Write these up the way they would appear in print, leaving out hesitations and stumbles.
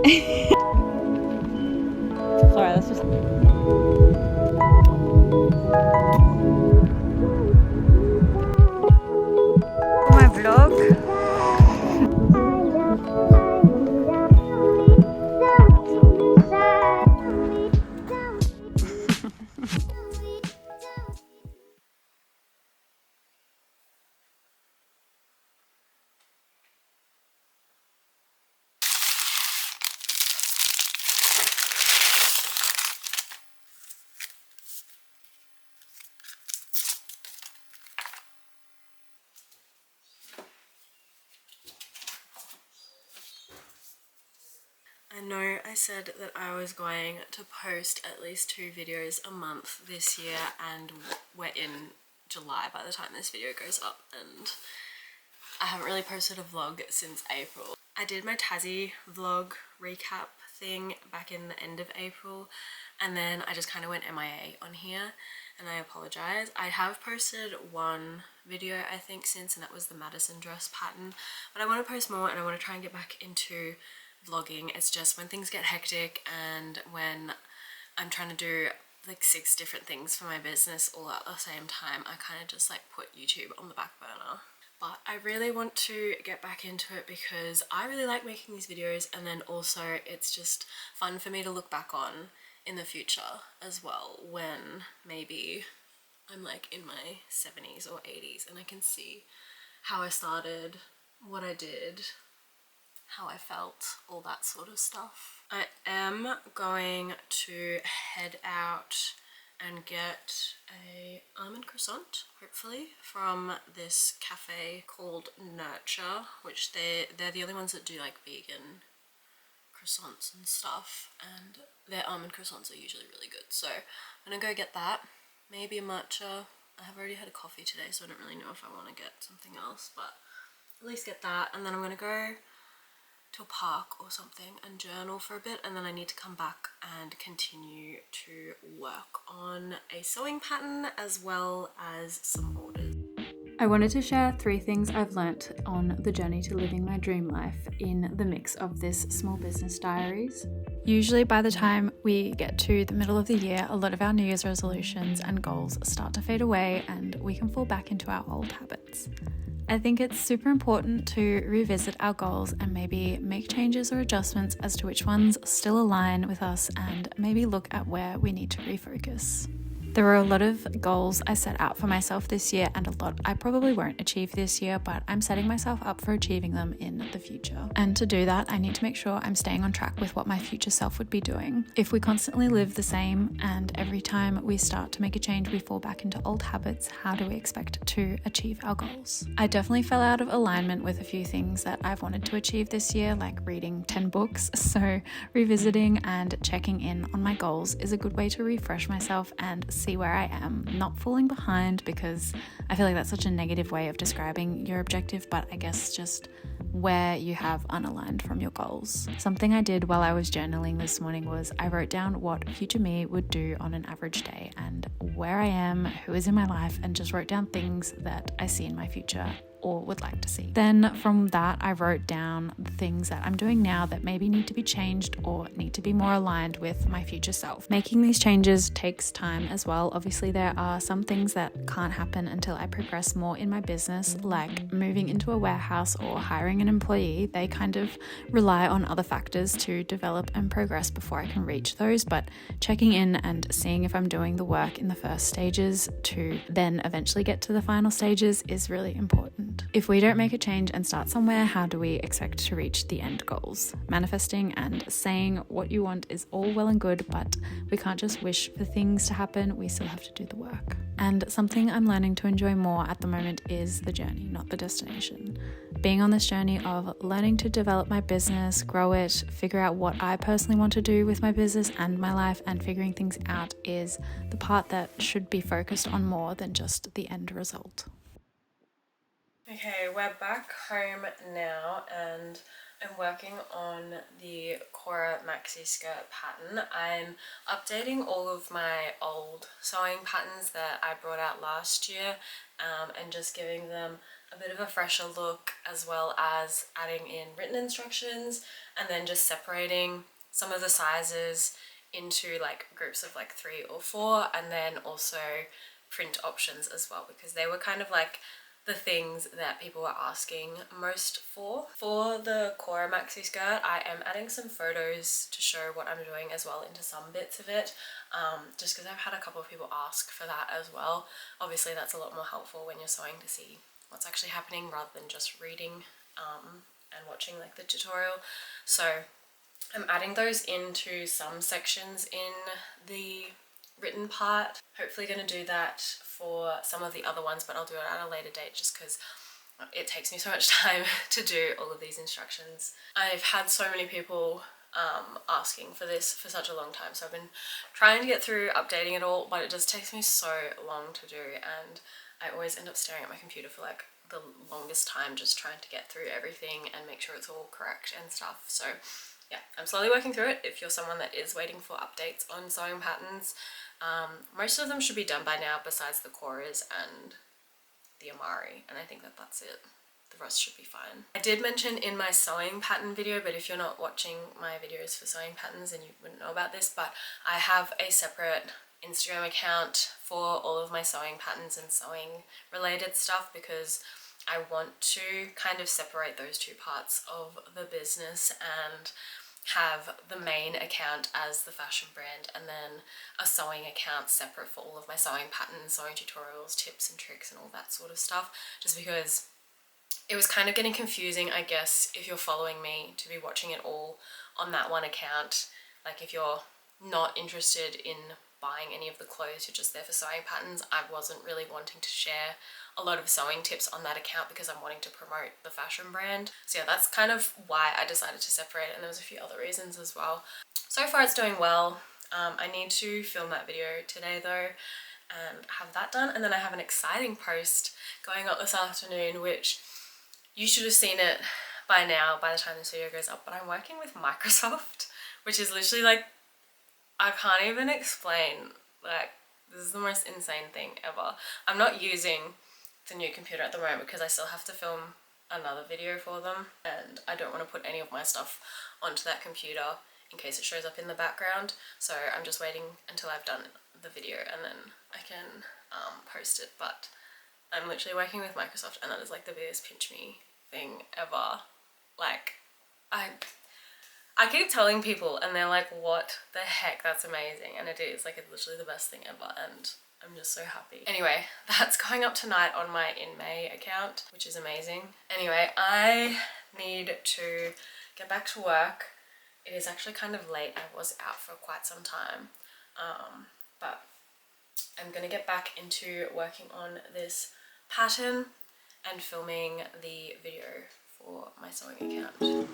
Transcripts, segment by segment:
Sorry, that's just... my vlog. I know I said that I was going to post at least 2 videos a month this year, and we're in July by the time this video goes up, and I haven't really posted a vlog since April. I did my Tassie vlog recap thing back in the end of April, and then I just kind of went MIA on here, and I apologize. I have posted 1 video I think since, and that was the Madison dress pattern, but I want to post more and I want to try and get back into vlogging. It's just when things get hectic and when I'm trying to do like 6 different things for my business all at the same time, I kind of just like put YouTube on the back burner. But I really want to get back into it because I really like making these videos, and then also it's just fun for me to look back on in the future as well, when maybe I'm like in my 70s or 80s and I can see how I started, what I did, how I felt, all that sort of stuff. I am going to head out and get a almond croissant, hopefully, from this cafe called Nurture, which they're the only ones that do like vegan croissants and stuff, and their almond croissants are usually really good. So I'm gonna go get that, maybe a matcha. I have already had a coffee today, so I don't really know if I want to get something else, but at least get that, and then I'm gonna go to a park or something and journal for a bit, and then I need to come back and continue to work on a sewing pattern as well as some orders. I wanted to share 3 things I've learnt on the journey to living my dream life in the mix of this small business diaries. Usually by the time we get to the middle of the year, a lot of our New Year's resolutions and goals start to fade away and we can fall back into our old habits. I think it's super important to revisit our goals and maybe make changes or adjustments as to which ones still align with us, and maybe look at where we need to refocus. There were a lot of goals I set out for myself this year, and a lot I probably won't achieve this year, but I'm setting myself up for achieving them in the future. And to do that, I need to make sure I'm staying on track with what my future self would be doing. If we constantly live the same, and every time we start to make a change we fall back into old habits, how do we expect to achieve our goals? I definitely fell out of alignment with a few things that I've wanted to achieve this year, like reading 10 books, so revisiting and checking in on my goals is a good way to refresh myself and see where I am, not falling behind, because I feel like that's such a negative way of describing your objective, but I guess just where you have unaligned from your goals. Something I did while I was journaling this morning was I wrote down what future me would do on an average day and where I am, who is in my life, and just wrote down things that I see in my future or would like to see. Then from that, I wrote down the things that I'm doing now that maybe need to be changed or need to be more aligned with my future self. Making these changes takes time as well. Obviously, there are some things that can't happen until I progress more in my business, like moving into a warehouse or hiring an employee. They kind of rely on other factors to develop and progress before I can reach those, but checking in and seeing if I'm doing the work in the first stages to then eventually get to the final stages is really important. If we don't make a change and start somewhere, how do we expect to reach the end goals? Manifesting and saying what you want is all well and good, but we can't just wish for things to happen. We still have to do the work. And something I'm learning to enjoy more at the moment is the journey, not the destination. Being on this journey of learning to develop my business, grow it, figure out what I personally want to do with my business and my life, and figuring things out is the part that should be focused on more than just the end result. Okay, we're back home now, and I'm working on the Cora maxi skirt pattern. I'm updating all of my old sewing patterns that I brought out last year, and just giving them a bit of a fresher look, as well as adding in written instructions and then just separating some of the sizes into like groups of like 3 or 4, and then also print options as well, because they were kind of like the things that people were asking most for. For the Cora maxi skirt, I am adding some photos to show what I'm doing as well into some bits of it, just because I've had a couple of people ask for that as well. Obviously that's a lot more helpful when you're sewing to see what's actually happening rather than just reading and watching like the tutorial. So I'm adding those into some sections in the written part. Hopefully going to do that for some of the other ones, but I'll do it at a later date just because it takes me so much time to do all of these instructions. I've had so many people asking for this for such a long time, so I've been trying to get through updating it all, but it just takes me so long to do, and I always end up staring at my computer for like the longest time just trying to get through everything and make sure it's all correct and stuff. So yeah, I'm slowly working through it. If you're someone that is waiting for updates on sewing patterns, most of them should be done by now besides the Coras and the Amari, and I think that that's it. The rest should be fine. I did mention in my sewing pattern video, but if you're not watching my videos for sewing patterns then you wouldn't know about this, but I have a separate Instagram account for all of my sewing patterns and sewing related stuff, because I want to kind of separate those two parts of the business and have the main account as the fashion brand and then a sewing account separate for all of my sewing patterns, sewing tutorials, tips and tricks and all that sort of stuff, just because it was kind of getting confusing, I guess, if you're following me, to be watching it all on that one account. Like if you're not interested in buying any of the clothes, you're just there for sewing patterns, I wasn't really wanting to share a lot of sewing tips on that account because I'm wanting to promote the fashion brand. So yeah, that's kind of why I decided to separate it, and there was a few other reasons as well. So far it's doing well. I need to film that video today though and have that done, and then I have an exciting post going up this afternoon, which you should have seen it by now by the time this video goes up, but I'm working with Microsoft, which is literally like, I can't even explain, like this is the most insane thing ever. I'm not using the new computer at the moment because I still have to film another video for them, and I don't want to put any of my stuff onto that computer in case it shows up in the background. So I'm just waiting until I've done the video and then I can post it. But I'm literally working with Microsoft, and that is like the biggest pinch me thing ever. Like I keep telling people and they're like, what the heck, that's amazing, and it is, like it's literally the best thing ever, and I'm just so happy. Anyway, that's going up tonight on my In May account, which is amazing. Anyway, I need to get back to work. It is actually kind of late. I was out for quite some time, but I'm gonna get back into working on this pattern and filming the video for my sewing account.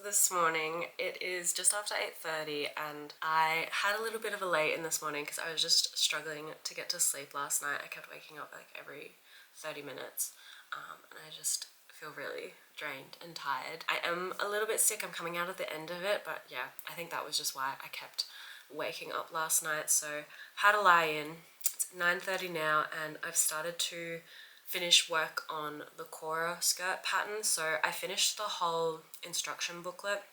This morning. It is just after 8:30 and I had a little bit of a lay in this morning because I was just struggling to get to sleep last night. I kept waking up like every 30 minutes and I just feel really drained and tired. I am a little bit sick. I'm coming out of the end of it, but yeah, I think that was just why I kept waking up last night. So had a lie in. It's 9:30 now and I've started to finish work on the Cora skirt pattern. So I finished the whole instruction booklet.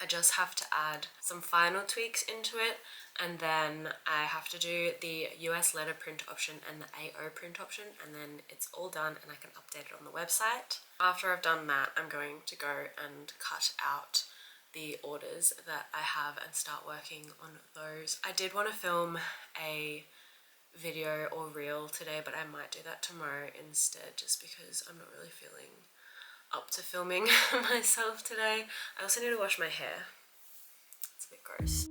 I just have to add some final tweaks into it, and then I have to do the US letter print option and the AO print option, and then it's all done and I can update it on the website. After I've done that, I'm going to go and cut out the orders that I have and start working on those. I did want to film a video or reel today, but I might do that tomorrow instead, just because I'm not really feeling up to filming myself today. I also need to wash my hair. It's a bit gross.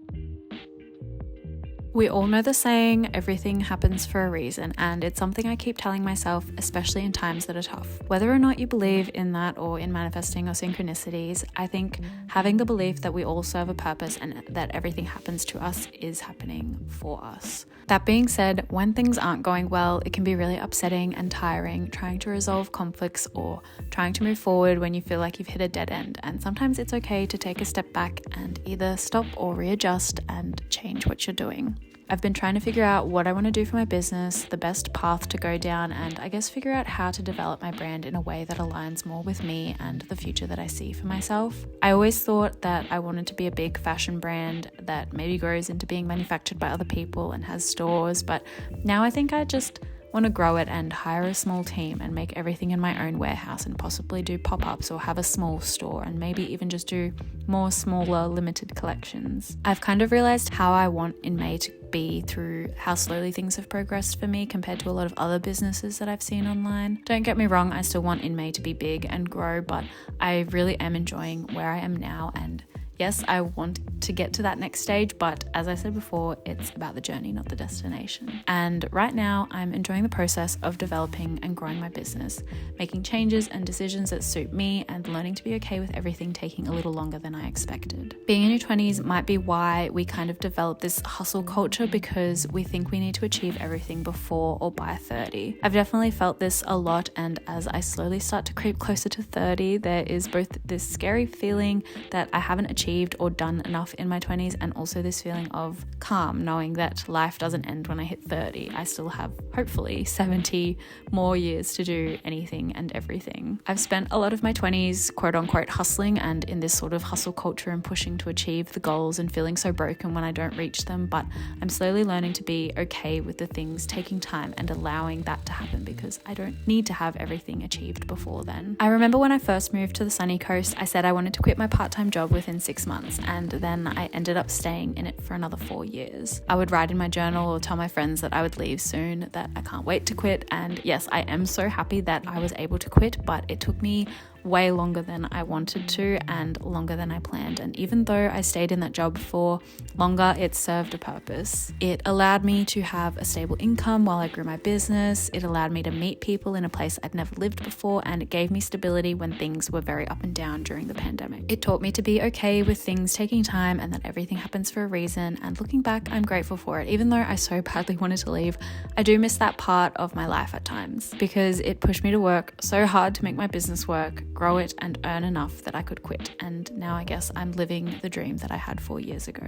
We all know the saying, everything happens for a reason, and it's something I keep telling myself, especially in times that are tough. Whether or not you believe in that or in manifesting or synchronicities, I think having the belief that we all serve a purpose and that everything happens to us is happening for us. That being said, when things aren't going well, it can be really upsetting and tiring trying to resolve conflicts or trying to move forward when you feel like you've hit a dead end. And sometimes it's okay to take a step back and either stop or readjust and change what you're doing. I've been trying to figure out what I want to do for my business, the best path to go down, and I guess figure out how to develop my brand in a way that aligns more with me and the future that I see for myself. I always thought that I wanted to be a big fashion brand that maybe grows into being manufactured by other people and has stores, but now I think I just want to grow it and hire a small team and make everything in my own warehouse and possibly do pop-ups or have a small store and maybe even just do more smaller limited collections. I've kind of realized how I want In May to be through how slowly things have progressed for me compared to a lot of other businesses that I've seen online. Don't get me wrong, I still want In May to be big and grow, but I really am enjoying where I am now, and yes, I want to get to that next stage, but as I said before, it's about the journey, not the destination. And right now, I'm enjoying the process of developing and growing my business, making changes and decisions that suit me, and learning to be okay with everything taking a little longer than I expected. Being in your 20s might be why we kind of develop this hustle culture, because we think we need to achieve everything before or by 30. I've definitely felt this a lot, and as I slowly start to creep closer to 30, there is both this scary feeling that I haven't achieved or done enough in my 20s, and also this feeling of calm knowing that life doesn't end when I hit 30. I still have hopefully 70 more years to do anything and everything. I've spent a lot of my 20s quote unquote hustling and in this sort of hustle culture and pushing to achieve the goals and feeling so broken when I don't reach them, but I'm slowly learning to be okay with the things taking time and allowing that to happen, because I don't need to have everything achieved before then. I remember when I first moved to the sunny coast, I said I wanted to quit my part-time job within 6 months, and then I ended up staying in it for another 4 years. I would write in my journal or tell my friends that I would leave soon, that I can't wait to quit, and yes, I am so happy that I was able to quit, but it took me way longer than I wanted to and longer than I planned. And even though I stayed in that job for longer, it served a purpose. It allowed me to have a stable income while I grew my business. It allowed me to meet people in a place I'd never lived before, and it gave me stability when things were very up and down during the pandemic. It taught me to be okay with things taking time and that everything happens for a reason. And looking back, I'm grateful for it. Even though I so badly wanted to leave, I do miss that part of my life at times, because it pushed me to work so hard to make my business work, grow it, and earn enough that I could quit. And now I guess I'm living the dream that I had 4 years ago.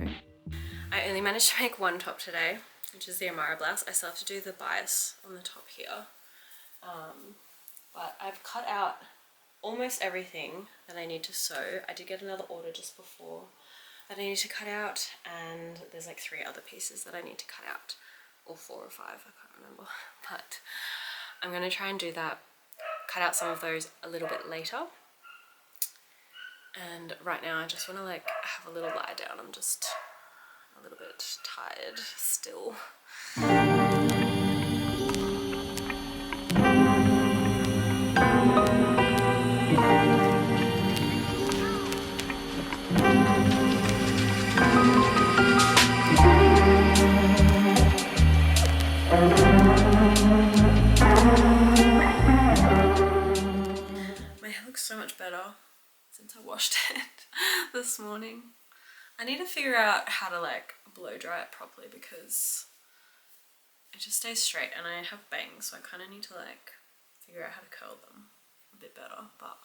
I only managed to make one top today, which is the Amara blouse. I still have to do the bias on the top here. But I've cut out almost everything that I need to sew. I did get another order just before that I need to cut out, and there's like 3 other pieces that I need to cut out, or 4 or 5, I can't remember. But I'm going to try and do that, cut out some of those a little bit later. And right now I just want to like have a little lie down. I'm just a little bit tired still. My hair looks so much better since I washed it this morning. I need to figure out how to like blow dry it properly, because it just stays straight and I have bangs, so I kind of need to like figure out how to curl them a bit better, but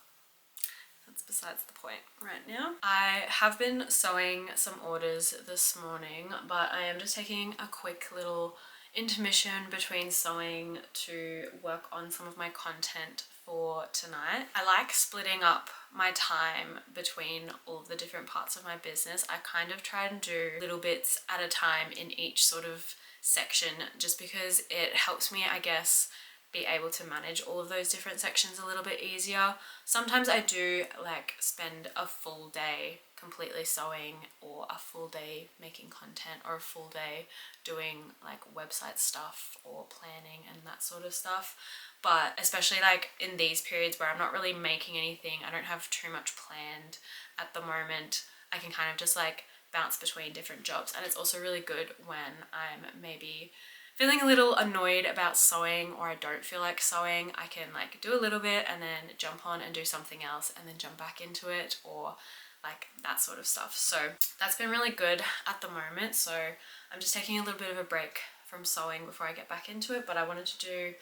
that's besides the point right now. I have been sewing some orders this morning, but I am just taking a quick little intermission between sewing to work on some of my content for tonight. I like splitting up my time between all of the different parts of my business. I kind of try and do little bits at a time in each sort of section, just because it helps me, I guess, be able to manage all of those different sections a little bit easier. Sometimes I do like spend a full day completely sewing, or a full day making content, or a full day doing like website stuff or planning and that sort of stuff. But especially like in these periods where I'm not really making anything, I don't have too much planned at the moment, I can kind of just like bounce between different jobs. And it's also really good when I'm maybe feeling a little annoyed about sewing, or I don't feel like sewing, I can like do a little bit and then jump on and do something else and then jump back into it, or like that sort of stuff. So that's been really good at the moment. So I'm just taking a little bit of a break from sewing before I get back into it, but I wanted to do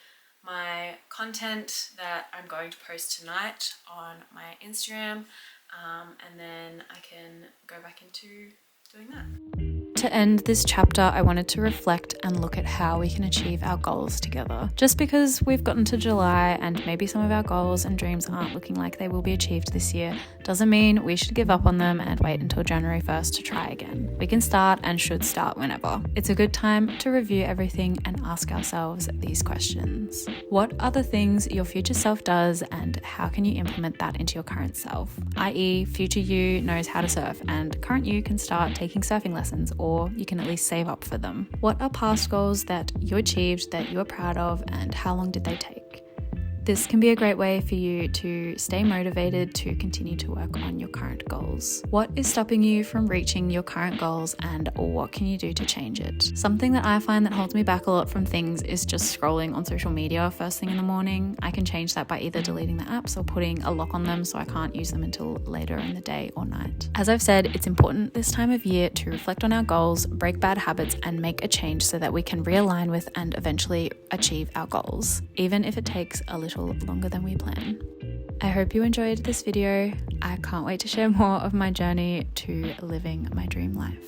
my content that I'm going to post tonight on my Instagram, and then I can go back into doing that. To end this chapter, I wanted to reflect and look at how we can achieve our goals together. Just because we've gotten to July and maybe some of our goals and dreams aren't looking like they will be achieved this year, doesn't mean we should give up on them and wait until January 1st to try again. We can start and should start whenever. It's a good time to review everything and ask ourselves these questions. What are the things your future self does, and how can you implement that into your current self? i.e., future you knows how to surf and current you can start taking surfing lessons, or you can at least save up for them. What are past goals that you achieved that you are proud of, and how long did they take? This can be a great way for you to stay motivated to continue to work on your current goals. What is stopping you from reaching your current goals, and what can you do to change it? Something that I find that holds me back a lot from things is just scrolling on social media first thing in the morning. I can change that by either deleting the apps or putting a lock on them so I can't use them until later in the day or night. As I've said, it's important this time of year to reflect on our goals, break bad habits, and make a change so that we can realign with and eventually achieve our goals, even if it takes a little longer than we plan. I hope you enjoyed this video. I can't wait to share more of my journey to living my dream life.